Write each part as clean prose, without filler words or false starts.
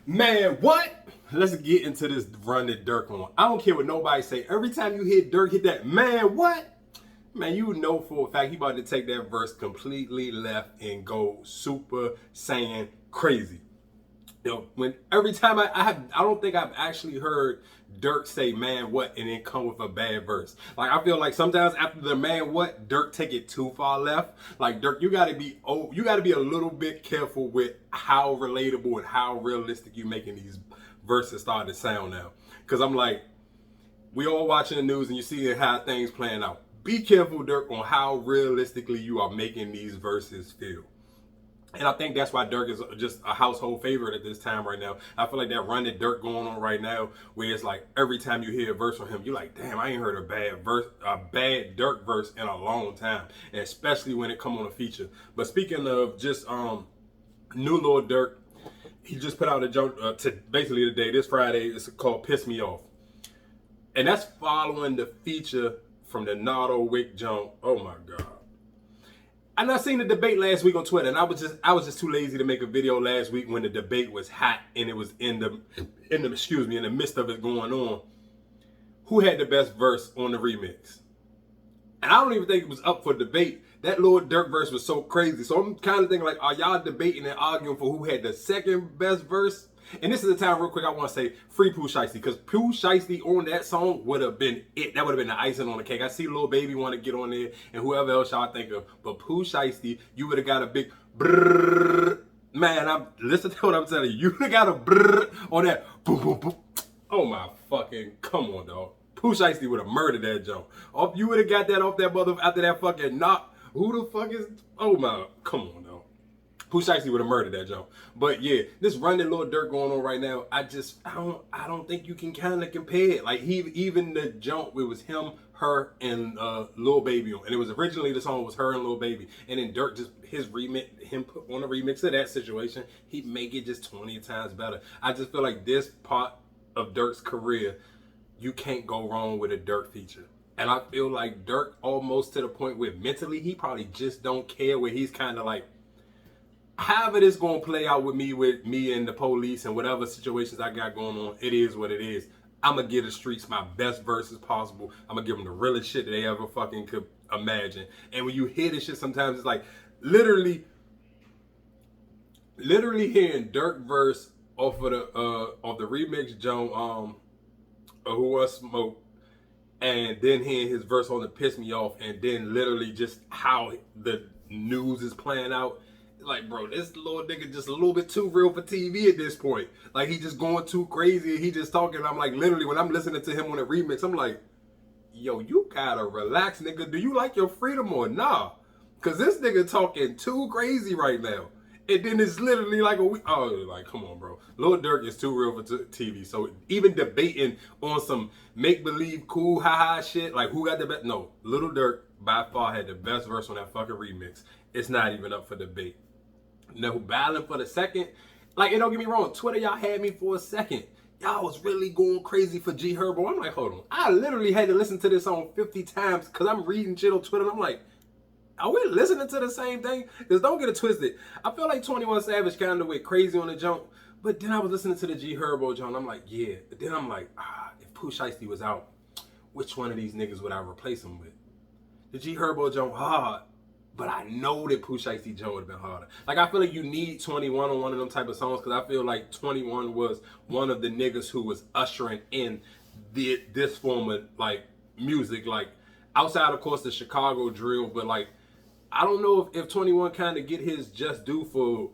Man, what? Let's get into this run that Durk on. I don't care what nobody say. Every time you hear Durk hit that, man, what? Man, you know for a fact he about to take that verse completely left and go super saiyan crazy. When every time I don't think I've actually heard Durk say "man what" and then come with a bad verse. Like I feel like sometimes after the "man what," Durk take it too far left. Like Durk, you gotta be a little bit careful with how relatable and how realistic you making these verses start to sound now. Cause I'm like, we all watching the news and you see how things playing out. Be careful, Durk, on how realistically you are making these verses feel. And I think that's why Durk is just a household favorite at this time right now. I feel like that run that Durk going on right now, where it's like every time you hear a verse from him, you're like, damn, I ain't heard a bad Durk verse in a long time, and especially when it come on a feature. But speaking of just new Lil Durk, he just put out a joke to basically today, this Friday. It's called "Piss Me Off," and that's following the feature from the Nardo Wick joint. Oh my god. And I seen the debate last week on Twitter, and I was just too lazy to make a video last week when the debate was hot and it was in the midst of it going on. Who had the best verse on the remix? And I don't even think it was up for debate. That Lil Durk verse was so crazy. So I'm kind of thinking like, are y'all debating and arguing for who had the second best verse? And this is the time real quick I want to say free Pooh Shiesty, because Pooh Shiesty on that song would have been it. That would have been the icing on the cake. I see Lil Baby want to get on there and whoever else y'all think of. But Pooh Shiesty, you would have got a big brrrr. Man, listen to what I'm telling you. You would have got a brrrr on that. Boom, boom, boom. Oh my fucking, come on, dog. Pooh Shiesty would have murdered that joke. You would have got that off that mother after that fucking knock. Who the fuck is, oh my, come on, dog. Pooh Shiesty would have murdered that joke. But yeah, this running Lil Durk going on right now, I don't think you can kind of compare it. Like even the joke, it was him, her, and Lil Baby on. And it was originally the song was her and Lil Baby. And then Durk just him put on a remix of that situation, he make it just 20 times better. I just feel like this part of Durk's career, you can't go wrong with a Durk feature. And I feel like Durk almost to the point where mentally he probably just don't care, where he's kind of like, however this gonna play out with me and the police and whatever situations I got going on, it is what it is. I'm gonna give the streets my best verses possible. I'm gonna give them the realest shit that they ever fucking could imagine. And when you hear this shit, sometimes it's like literally hearing Durk verse off of the remix Joan Who Was Smoke, and then hearing his verse on the "Piss Me Off," and then literally just how the news is playing out. Like, bro, this little nigga just a little bit too real for TV at this point. Like, he just going too crazy. He just talking. I'm like, literally, when I'm listening to him on a remix, I'm like, yo, you gotta relax, nigga. Do you like your freedom or nah? Because this nigga talking too crazy right now. And then it's literally like like, come on, bro. Lil Durk is too real for TV. So even debating on some make-believe cool ha-ha shit, like who got the best? No, Lil Durk by far had the best verse on that fucking remix. It's not even up for debate. No battling for the second. Like, and don't get me wrong, Twitter, y'all had me for a second. Y'all was really going crazy for G Herbo. I'm like, hold on. I literally had to listen to this song 50 times because I'm reading shit on Twitter and I'm like, are we listening to the same thing? Because don't get it twisted. I feel like 21 Savage kind of went crazy on the jump, but then I was listening to the G Herbo joint. I'm like, yeah. But then I'm like, if Pooh Shiesty was out, which one of these niggas would I replace him with? The G Herbo joint hard, but I know that Pooh Shiesty joint would have been harder. Like, I feel like you need 21 on one of them type of songs, because I feel like 21 was one of the niggas who was ushering in this form of like music, like outside of course the Chicago drill, but like I don't know if 21 kind of get his just due for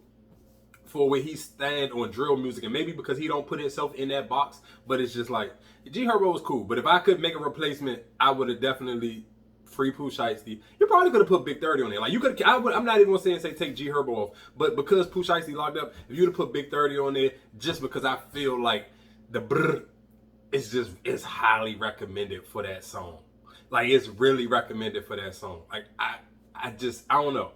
where he stand on drill music, and maybe because he don't put himself in that box, but it's just like G Herbo was cool. But if I could make a replacement, I would have definitely free Pooh Shiesty. You probably could have put Big 30 on there. Like you could, I'm not even gonna say take G Herbo off, but because Pooh Shiesty locked up, if you'd have put Big 30 on there, just because I feel like the brr, it's highly recommended for that song. Like it's really recommended for that song. Like I don't know.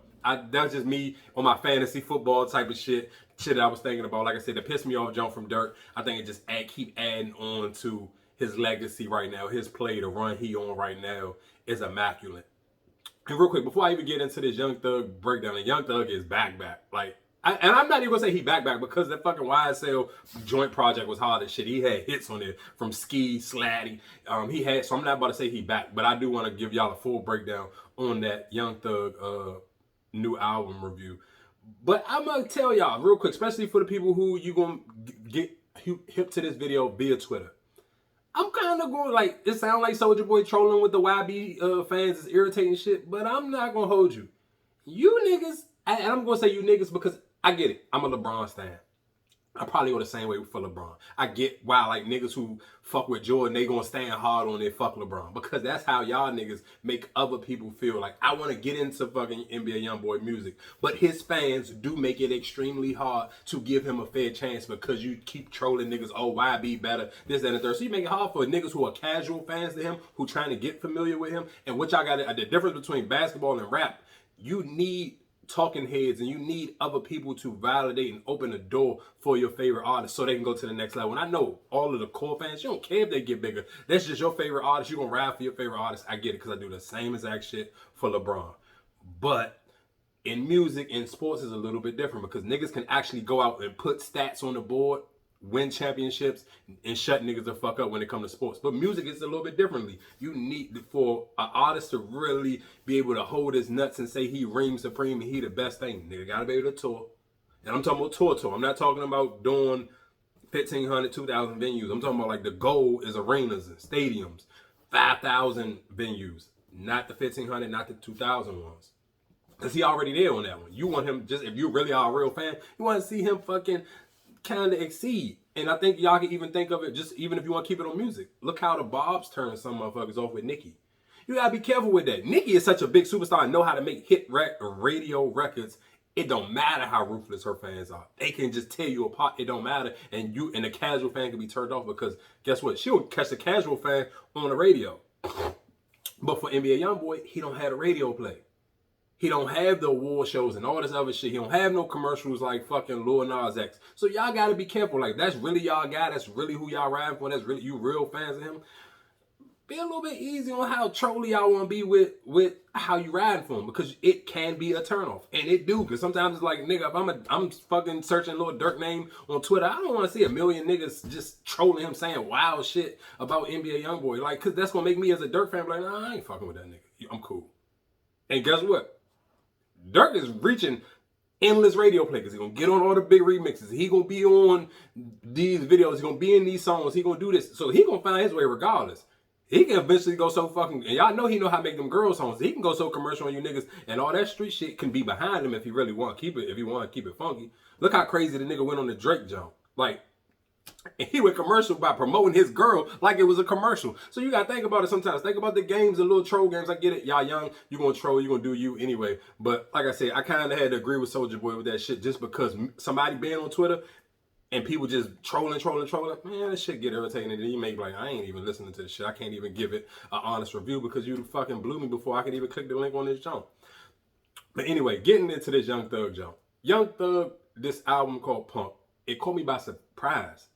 That's just me on my fantasy football type of shit that I was thinking about. Like I said, the piss me off jump from Durk, I think it just keep adding on to his legacy right now. His play, the run he on right now is immaculate. And real quick, before I even get into this Young Thug breakdown, and Young Thug is back. Like, And I'm not even gonna say he back because that fucking YSL joint project was hard as shit. He had hits on it from Ski, Slatty. So I'm not about to say he back, but I do want to give y'all a full breakdown on that Young Thug new album review. But I'm gonna tell y'all real quick, especially for the people who you gonna get hip to this video via Twitter. I'm kind of going like, it sounds like Soulja Boy trolling with the YB fans is irritating shit, but I'm not gonna hold you. You niggas, and I'm gonna say you niggas because I get it. I'm a LeBron stan. I probably go the same way for LeBron. I get why like niggas who fuck with Jordan, they gonna stand hard on their fuck LeBron. Because that's how y'all niggas make other people feel. Like, I want to get into fucking NBA YoungBoy music. But his fans do make it extremely hard to give him a fair chance because you keep trolling niggas, oh, YB better, this, that, and the third. So you make it hard for niggas who are casual fans to him, who trying to get familiar with him. And what y'all got, the difference between basketball and rap, you need talking heads and you need other people to validate and open the door for your favorite artist so they can go to the next level. And I know all of the core fans, you don't care if they get bigger. That's just your favorite artist. You're going to ride for your favorite artist. I get it because I do the same exact shit for LeBron. But in music and sports is a little bit different because niggas can actually go out and put stats on the board, win championships, and shut niggas the fuck up when it comes to sports. But music is a little bit differently. You need, for an artist to really be able to hold his nuts and say he reigns supreme and he the best thing, nigga gotta be able to tour. And I'm talking about tour. I'm not talking about doing 1,500, 2,000 venues. I'm talking about like the goal is arenas and stadiums, 5,000 venues, not the 1,500, not the 2,000 ones. Because he already there on that one. You want him, just if you really are a real fan, you want to see him fucking kind of exceed. And I think y'all can even think of it, just even if you want to keep it on music. Look how the Bobs turned some motherfuckers off with Nicki. You gotta be careful with that. Nicki is such a big superstar and know how to make hit radio records. It don't matter how ruthless her fans are. They can just tear you apart. It don't matter. And you and the casual fan can be turned off because guess what? She'll catch the casual fan on the radio. But for NBA YoungBoy, he don't have a radio play. He don't have the award shows and all this other shit. He don't have no commercials like fucking Lil Nas X. So y'all gotta be careful. Like, that's really y'all guy. That's really who y'all riding for. That's really you real fans of him. Be a little bit easy on how trolly y'all want to be with how you riding for him, because it can be a turnoff, and it do. Because sometimes it's like, nigga, if I'm fucking searching Lil Durk name on Twitter, I don't want to see a million niggas just trolling him saying wild shit about NBA YoungBoy. Like, cause that's gonna make me as a Durk fan be like, nah, I ain't fucking with that nigga. I'm cool. And guess what? Durk is reaching endless radio play because he's going to get on all the big remixes. He going to be on these videos. He's going to be in these songs. He going to do this. So he going to find his way regardless. He can eventually go so fucking, and y'all know he know how to make them girl songs. He can go so commercial on you niggas, and all that street shit can be behind him if he really want to keep it, if he want to keep it funky. Look how crazy the nigga went on the Drake jump. Like, he went commercial by promoting his girl like it was a commercial. So you gotta think about it sometimes. Think about the games, the little troll games. I get it. Y'all young, you gonna troll, you gonna do you anyway. But like I said, I kind of had to agree with Soulja Boy with that shit just because somebody being on Twitter and people just trolling. Man, that shit get irritating. And then you make like, I ain't even listening to this shit. I can't even give it an honest review because you fucking blew me before I could even click the link on this jump. But anyway, getting into this Young Thug jump. Young Thug, this album called Pump, it caught me by surprise.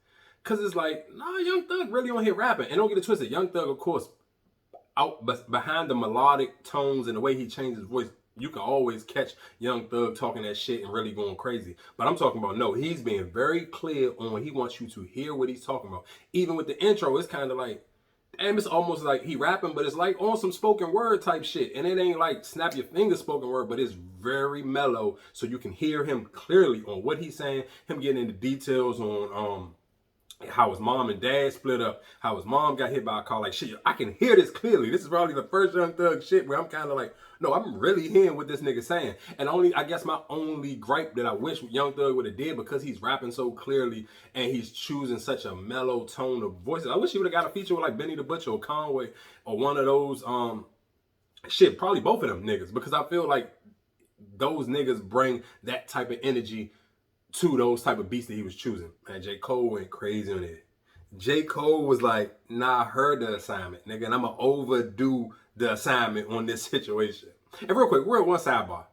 Cause it's like, nah, Young Thug really on here rapping. And don't get it twisted, Young Thug, of course, out behind the melodic tones and the way he changed his voice, you can always catch Young Thug talking that shit and really going crazy. But I'm talking about, no, he's being very clear on what he wants you to hear what he's talking about. Even with the intro, it's kind of like, damn, it's almost like he rapping, but it's like on some spoken word type shit. And it ain't like snap your fingers spoken word, but it's very mellow. So you can hear him clearly on what he's saying, him getting into details on, how his mom and dad split up, how his mom got hit by a car. Like, shit, I can hear this clearly. This is probably the first Young Thug shit where I'm kind of like, no, I'm really hearing what this nigga saying. And I guess my only gripe that I wish Young Thug would have did, because he's rapping so clearly and he's choosing such a mellow tone of voices. I wish he would have got a feature with like Benny the Butcher or Conway or one of those, shit, probably both of them niggas, because I feel like those niggas bring that type of energy to those type of beats that he was choosing. Man, J. Cole went crazy on it. J. Cole was like, nah, I heard the assignment, nigga, and I'm going to overdo the assignment on this situation. And real quick, we're at one sidebar.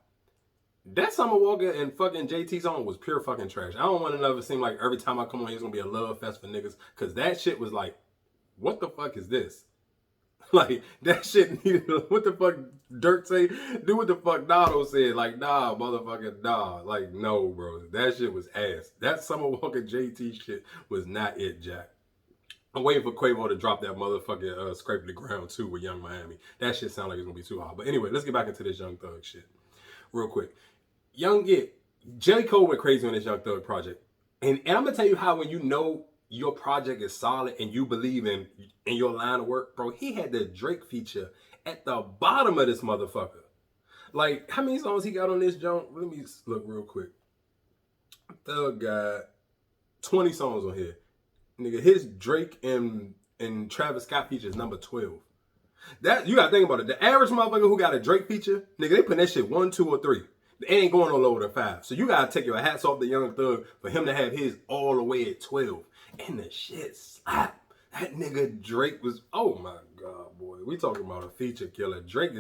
That Summer Walker and fucking JT song was pure fucking trash. I don't want to ever seem like every time I come on here, it's going to be a love fest for niggas, because that shit was like, what the fuck is this? Like, that shit needed, what the fuck Dirk say? Do what the fuck Nado said. Like, nah, motherfucking nah. Like, no, bro. That shit was ass. That Summer Walker JT shit was not it, Jack. I'm waiting for Quavo to drop that motherfucking Scrape the Ground too with Young Miami. That shit sound like it's gonna be too hot. But anyway, let's get back into this Young Thug shit real quick. J. Cole went crazy on this Young Thug project. And I'm gonna tell you how when you know your project is solid and you believe in your line of work, bro, he had the Drake feature at the bottom of this motherfucker. Like, how many songs he got on this joint? Let me look real quick. Thug got 20 songs on here. Nigga, his Drake and Travis Scott feature is number 12. That, you gotta think about it. The average motherfucker who got a Drake feature, nigga, they put that shit 1, 2, or 3. It ain't going no lower than 5. So you gotta take your hats off the Young Thug for him to have his all the way at 12. And the shit slap. That nigga Drake was, oh my God, boy. We talking about a feature killer. Drake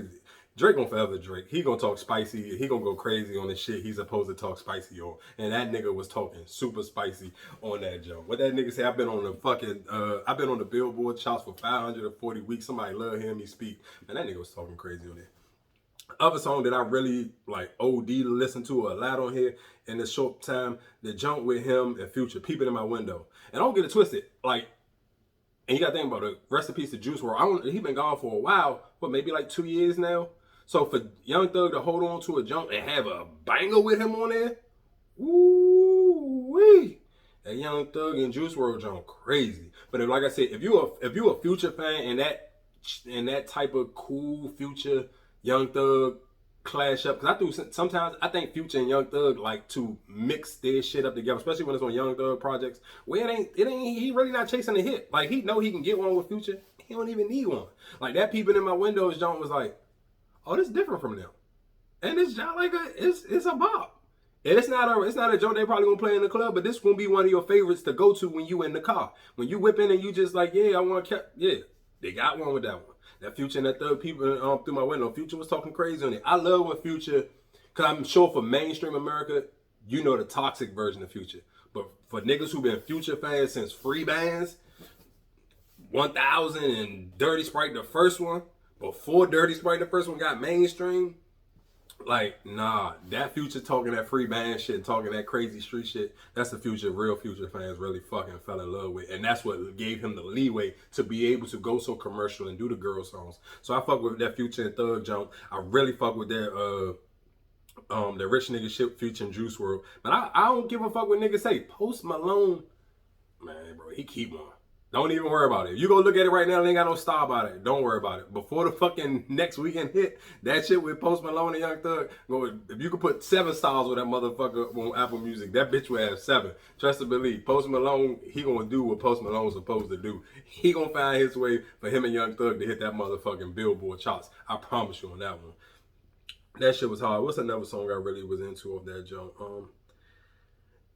gonna forever Drake. He gonna talk spicy. He gonna go crazy on the shit he's supposed to talk spicy on. And that nigga was talking super spicy on that joke. What that nigga say? I've been on the Billboard charts for 540 weeks. Somebody love hearing me speak. And that nigga was talking crazy on it. Other song that I really like OD to listen to a lot on here in this short time, the jump with him and Future, Peeping in My Window. And don't get it twisted. Like, and you gotta think about it. Rest in peace to Juice WRLD. He been gone for a while, but maybe like 2 years now. So for Young Thug to hold on to a jump and have a banger with him on there, woo-wee. That Young Thug and Juice WRLD jump crazy. But like I said, if you a Future fan and that type of cool Future Young Thug clash up, because sometimes I think Future and Young Thug like to mix their shit up together, especially when it's on Young Thug projects where he really not chasing a hit. Like, he know he can get one with Future, he don't even need one. Like, that Peeping in My Windows joint was like, oh, this is different from them, and it's just like it's a bop. And it's not a joke they probably gonna play in the club, but this gonna be one of your favorites to go to when you in the car, when you whip in and you just like, yeah, I want to, yeah, they got one with that one. That Future and that Thug People Through My Window. Future was talking crazy on it. I love when Future, because I'm sure for mainstream America, you know the toxic version of Future. But for niggas who been Future fans since Free Bands, 1000 and Dirty Sprite the first one, before Dirty Sprite the first one got mainstream, like, nah, that Future talking that Free Band shit, talking that crazy street shit, that's the Future real Future fans really fucking fell in love with. And that's what gave him the leeway to be able to go so commercial and do the girl songs. So I fuck with that Future and Thug jump. I really fuck with that the Rich Nigga shit, Future and Juice WRLD. But I don't give a fuck what niggas say. Post Malone, man, bro, he keep one. Don't even worry about it. You go look at it right now, they ain't got no star about it. Don't worry about it. Before the fucking next weekend hit, that shit with Post Malone and Young Thug, if you could put 7 stars with that motherfucker on Apple Music, that bitch will have 7. Trust and believe. Post Malone, he gonna do what Post Malone's supposed to do. He gonna find his way for him and Young Thug to hit that motherfucking Billboard charts. I promise you on that one. That shit was hard. What's another song I really was into of that jump?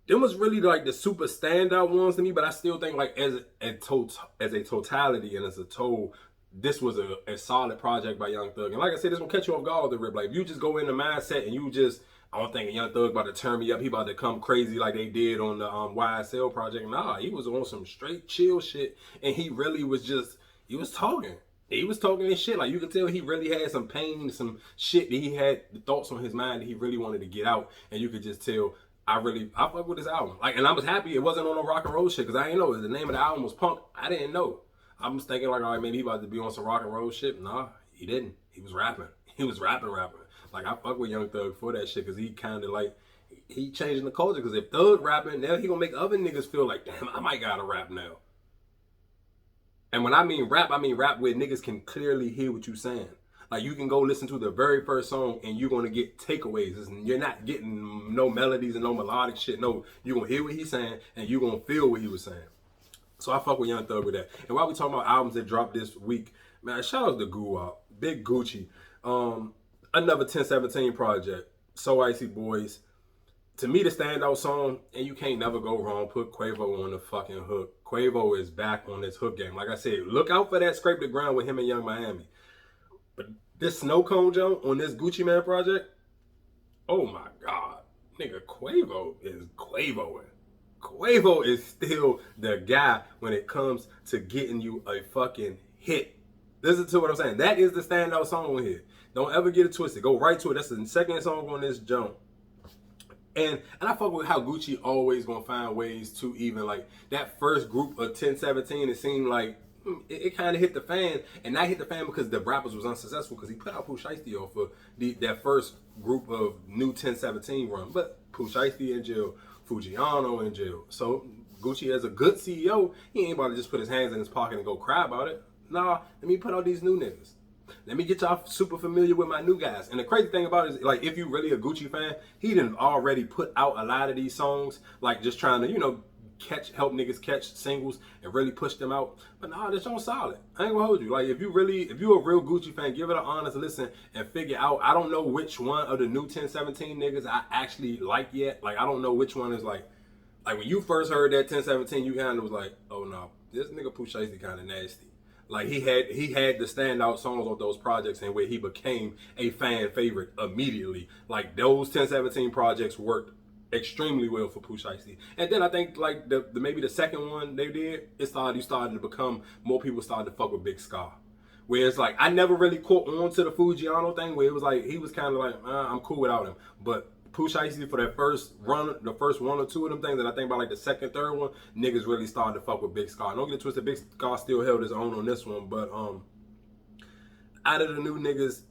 Them was really like the super standout ones to me, but I still think like as a totality and as a total, this was a solid project by Young Thug. And like I said, this gonna catch you off guard with the rip. Like, if you just go in the mindset and you just, I don't think Young Thug about to turn me up, he about to come crazy like they did on the YSL project. Nah, he was on some straight chill shit, and he really was just, he was talking. He was talking this shit. Like, you could tell he really had some pain, some shit that he had, the thoughts on his mind that he really wanted to get out. And you could just tell, I fuck with this album. Like, and I was happy it wasn't on no rock and roll shit, because I didn't know the name of the album was Punk. I didn't know. I was thinking like, all right, maybe he about to be on some rock and roll shit. Nah, he didn't. He was rapping. He was rapping. Like, I fuck with Young Thug for that shit, because he kind of like, he changing the culture. Because if Thug rapping, now he gonna make other niggas feel like, damn, I might gotta rap now. And when I mean rap where niggas can clearly hear what you saying. Like, you can go listen to the very first song and you're going to get takeaways. You're not getting no melodies and no melodic shit. No, you're going to hear what he's saying and you're going to feel what he was saying. So I fuck with Young Thug with that. And while we talking about albums that dropped this week, man, shout out to Goo Big Gucci. Another 1017 project. So Icy Boys. To me, the standout song, and you can't never go wrong, put Quavo on the fucking hook. Quavo is back on this hook game. Like I said, look out for that Scrape the Ground with him and Young Miami. But this Snow Cone jump on this Gucci Man project, oh my God. Nigga, Quavo is Quavoing. Quavo is still the guy when it comes to getting you a fucking hit. Listen to what I'm saying. That is the standout song on here. Don't ever get it twisted. Go right to it. That's the second song on this jump. And I fuck with how Gucci always gonna find ways to even like that first group of 1017. It seemed like it kind of hit the fan, and not hit the fan because the rappers was unsuccessful because he put out Pooh Shiesty off for that first group of new 1017 run. But Pooh Shiesty in jail, Fujiano in jail. So Gucci as a good CEO, he ain't about to just put his hands in his pocket and go cry about it. Nah, let me put out these new niggas. Let me get y'all super familiar with my new guys. And the crazy thing about it is, like, if you really a Gucci fan, he done already put out a lot of these songs, like just trying to, you know, help niggas catch singles and really push them out. But nah, this song's solid. I ain't gonna hold you. Like, if you a real Gucci fan, give it an honest listen and figure out. I don't know which one of the new 1017 niggas I actually like yet. Like, I don't know which one is like when you first heard that 1017, you kind of was like, oh no, this nigga Pooh Shiesty kind of nasty. Like, he had the standout songs on those projects and where he became a fan favorite immediately. Like, those 1017 projects worked extremely well for Pooh Shiesty. And then I think like maybe the second one they did, you started to become, more people started to fuck with Big Scar. Where it's like, I never really caught on to the Fujiano thing, where it was like, he was kind of like, I'm cool without him. But Pooh Shiesty, for that first run, the first one or two of them things, and I think about like the second, third one, niggas really started to fuck with Big Scar. Don't get it twisted, Big Scar still held his own on this one, but out of the new niggas,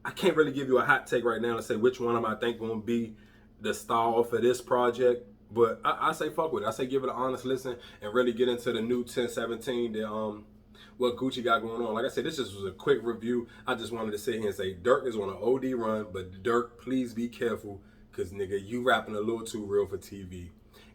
I can't really give you a hot take right now to say which one of them I think gonna be the star for this project. But I say fuck with it. I say give it an honest listen and really get into the new 1017 that what Gucci got going on. Like I said, this just was a quick review. I just wanted to sit here and say Durk is on an OD run, but Durk, please be careful, cause nigga, you rapping a little too real for TV.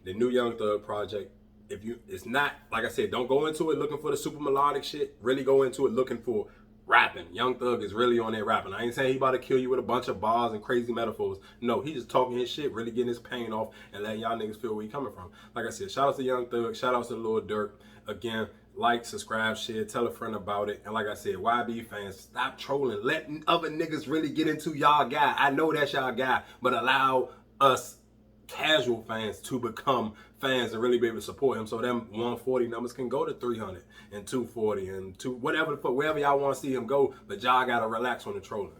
The new Young Thug project, it's not, like I said, don't go into it looking for the super melodic shit. Really go into it looking for rapping. Young Thug is really on there rapping. I ain't saying he about to kill you with a bunch of bars and crazy metaphors. No, he just talking his shit, really getting his pain off and letting y'all niggas feel where he coming from. Like I said, shout out to Young Thug, shout out to Lil Durk. Again, like, subscribe, share, tell a friend about it. And like I said, YB fans, stop trolling. Let other niggas really get into y'all guy. I know that's y'all guy, but allow us casual fans to become fans and really be able to support him, so them 140 numbers can go to 300 and 240 and whatever the fuck, wherever y'all want to see him go. But y'all gotta relax on the trolling.